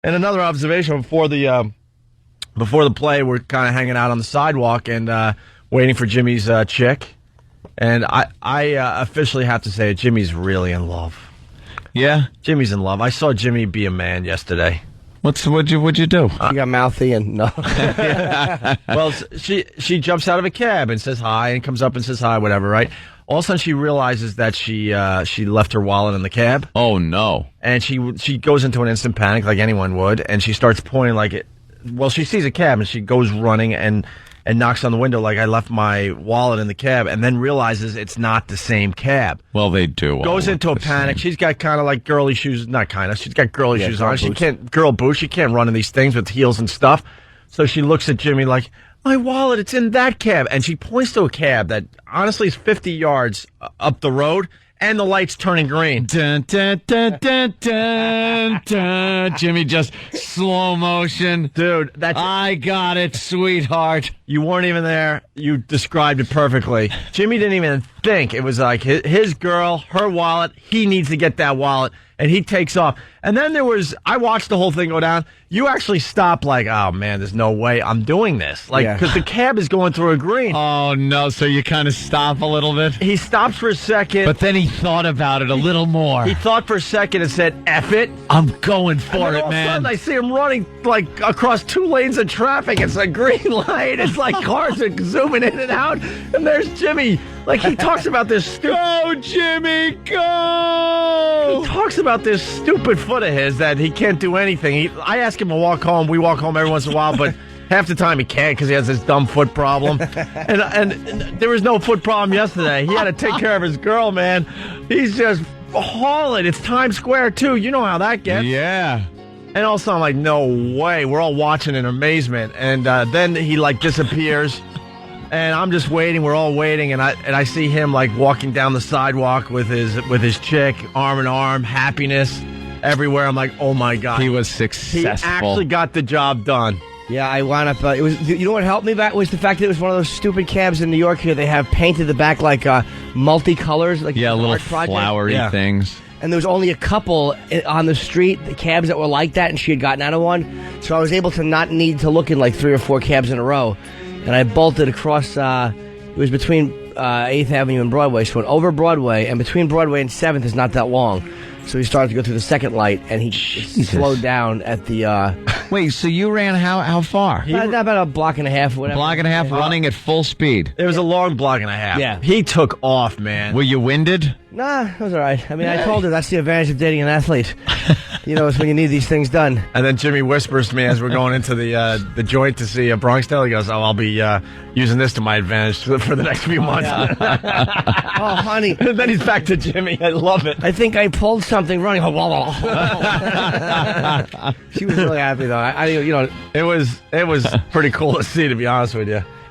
And another observation before the play, we're kind of hanging out on the sidewalk and waiting for Jimmy's chick. And I officially have to say it, Jimmy's really in love. Yeah? Jimmy's in love. I saw Jimmy be a man yesterday. What'd you do? She got mouthy and no. Well, she jumps out of a cab and says hi and comes up and says hi, whatever, right? All of a sudden, she realizes that she left her wallet in the cab. Oh, no. And she goes into an instant panic like anyone would, and she starts pointing like it. Well, she sees a cab, and she goes running and knocks on the window like I left my wallet in the cab, and then realizes it's not the same cab. Well, they do. Goes into a panic. She's got kind of like girly shoes. Not kind of. She's got girly shoes on. She can't girl boots. She can't run in these things with heels and stuff. So she looks at Jimmy like, my wallet, it's in that cab. And she points to a cab that honestly is 50 yards up the road, and the light's turning green. Dun, dun, dun, dun, dun, dun. Jimmy just slow motion. Dude, I got it, sweetheart. You weren't even there. You described it perfectly. Jimmy didn't even think. It was like his girl, her wallet. He needs to get that wallet. And he takes off. And then I watched the whole thing go down. You actually stop like, oh, man, there's no way I'm doing this. Like, because the cab is going through a green. Oh, no. So you kind of stop a little bit? He stops for a second. But then he thought about it a little more. He thought for a second and said, F it. I'm going for it, all man. Of a sudden, I see him running, like, across 2 lanes of traffic. It's a green light. It's like cars are zooming in and out. And there's Jimmy. Like, he talks about this Go, Jimmy, go! He talks about this stupid foot of his that he can't do anything. I ask him to walk home. We walk home every once in a while, but half the time he can't because he has this dumb foot problem. And there was no foot problem yesterday. He had to take care of his girl, man. He's just hauling. It's Times Square, too. You know how that gets. Yeah. And also, I'm like, no way. We're all watching in amazement. And then he, like, disappears. And I'm just waiting. We're all waiting, and I see him like walking down the sidewalk with his chick, arm in arm, happiness everywhere. I'm like, oh my god, he was successful. He actually got the job done. Yeah, I wound up. It was. You know what helped me back was the fact that it was one of those stupid cabs in New York here. They have painted the back like multicolors, like little flowery things. And there was only a couple on the street, the cabs that were like that, and she had gotten out of one, so I was able to not need to look in like 3 or 4 cabs in a row. And I bolted across, it was between 8th Avenue and Broadway, so went over Broadway, and between Broadway and 7th is not that long. So he started to go through the second light, and he slowed down at the... Wait, so you ran how far? About a block and a half or whatever. Block and a half running at full speed? It was a long block and a half. Yeah. He took off, man. Were you winded? Nah, it was all right. I mean, I told her that's the advantage of dating an athlete. You know, it's when you need these things done. And then Jimmy whispers to me as we're going into the joint to see Bronxdale. He goes, oh, I'll be using this to my advantage for the next few months. Yeah. Oh, honey. And then he's back to Jimmy. I love it. I think I pulled something running. She was really happy, though. It was pretty cool to see, to be honest with you.